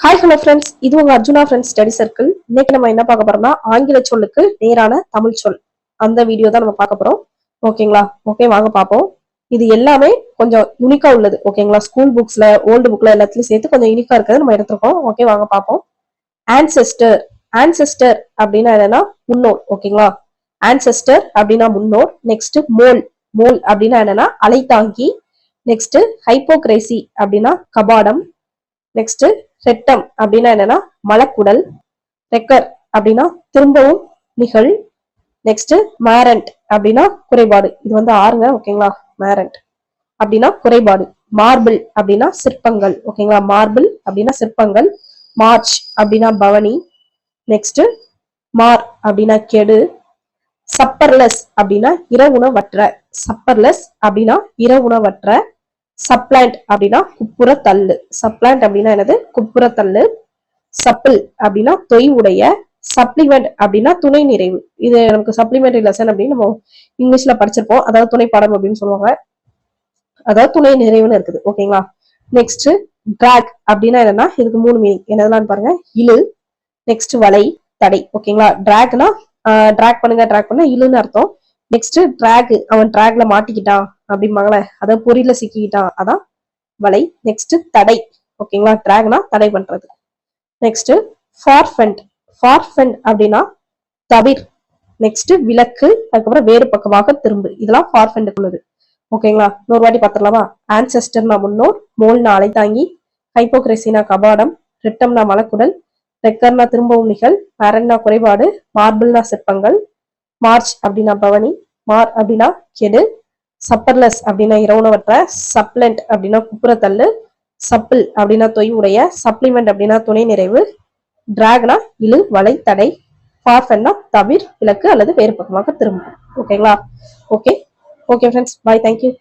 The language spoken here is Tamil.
ஹாய் ஹலோ ஃப்ரெண்ட்ஸ், இது உங்க அர்ஜுனா ஃப்ரெண்ட்ஸ் ஸ்டடி சர்க்கிள். இன்னைக்கு நம்ம என்ன பார்க்க போறோம்னா ஆங்கில சொல்லுக்கு நேரான தமிழ் சொல் அந்த வீடியோ தான் நம்ம பார்க்க போறோம். ஓகேங்களா? ஓகே, வாங்க பார்ப்போம். இது எல்லாமே கொஞ்சம் யூனிக்கா உள்ளது. ஓகேங்களா? ஸ்கூல் புக்ஸ்ல, ஓல்டு புக்ல எல்லாத்துலயும் சேர்த்து கொஞ்சம் யூனிக்கா இருக்கிறது நம்ம எடுத்திருக்கோம். ஓகே, வாங்க பார்ப்போம். ஆன்செஸ்டர். ஆன்செஸ்டர் அப்படின்னா என்னன்னா முன்னோர். ஓகேங்களா? ஆன்செஸ்டர் அப்படின்னா முன்னோர். Next mole. மோல் அப்படின்னா என்னன்னா அலைத்தாங்கி. நெக்ஸ்ட் ஹைப்போக்ரைசி அப்படின்னா கபாடம். நெக்ஸ்ட் ரெட்டம் அப்படின்னா என்னன்னா மலக்குடல். ரெக்கர் அப்படின்னா திரும்பவும் நிகழ். நெக்ஸ்ட் மேரண்ட் அப்படின்னா குறைபாடு. இது வந்து ஆறுங்க. ஓகேங்களா? மேரண்ட் அப்படின்னா குறைபாடு. மார்பிள் அப்படின்னா சிற்பங்கள். ஓகேங்களா? மார்பிள் அப்படின்னா சிற்பங்கள். மார்ச் அப்படின்னா பவனி. நெக்ஸ்ட் மார் அப்படின்னா கெடு. சப்பர்லெஸ் அப்படின்னா இரவுணவற்ற. சப்பர்லெஸ் அப்படின்னா இரவுணவற்ற. சப்ளாண்ட் அப்படின்னா குப்புற தள்ளு. சப்ளாண்ட் அப்படின்னா என்னது? குப்புற தள்ளு. சப்பிள் அப்படின்னா தொய்வுடைய. சப்ளிமெண்ட் அப்படின்னா துணை நிறைவு. இது நமக்கு சப்ளிமெண்டரி லெசன் அப்படின்னு நம்ம இங்கிலீஷ்ல படிச்சிருப்போம். அதாவது துணை பாடம் அப்படின்னு சொல்லுவாங்க. அதாவது துணை நிறைவுன்னு இருக்குது. ஓகேங்களா? நெக்ஸ்ட் டிராக் அப்படின்னா என்னன்னா இதுக்கு மூணு மீனிங் என்னதெல்லாம் பாருங்க. இழு. நெக்ஸ்ட் வலை, தடை. ஓகேங்களா? டிராக்னா டிராக் பண்ணுங்க, டிராக் பண்ண இழுன்னு அர்த்தம். நெக்ஸ்ட் டிராக், அவன் டிராக்ல மாட்டிக்கிட்டான் அப்படிம்பாங்களே, அத பொறியில சிக்கிக்கிட்டான், அதான் வலை. நெக்ஸ்ட் தடை. ஓகேங்களா? டிராக்னா தடை பண்றது. நெக்ஸ்ட் ஃபார்ஃபெண்ட். ஃபார்ஃபெண்ட் அப்படின்னா தவிர். நெக்ஸ்ட் விலக்கு, அதுக்கப்புறம் வேறு பக்கமாக திரும்பு. இதெல்லாம் ஃபார்ஃபெண்டுக்குள்ளது. ஓகேங்களா? இன்னொரு வாட்டி பார்த்துடலாமா? ஆன்செஸ்டர்னா முன்னோர். மோல்னா அலைத்தாங்கி. ஹைப்போக்ரசினா கபாடம். ரிட்டம்னா மலக்குடல். ரெக்கர்னா திரும்பவும் நிகழ். மேரன்னா குறைபாடு. மார்பிள்னா சிற்பங்கள். மார்ச் அப்படின்னா பவனி. மார் அப்படின்னா கெடு. சப்பர்லெஸ் அப்படின்னா இரவுணவற்ற. சப்ளெண்ட் அப்படின்னா குப்புறத்தள்ளு. சப்பிள் அப்படின்னா தொய்வுடைய. சப்ளிமெண்ட் அப்படின்னா துணை நிறைவு. டிராக்னா இழு, வலை, தடை. ஃபார்ஃபென்னா தவிர், விலக்கு அல்லது வேறு பக்கமாக திரும்பும். ஓகேங்களா? ஓகே ஓகே ஃப்ரெண்ட்ஸ், பாய், தேங்க்யூ.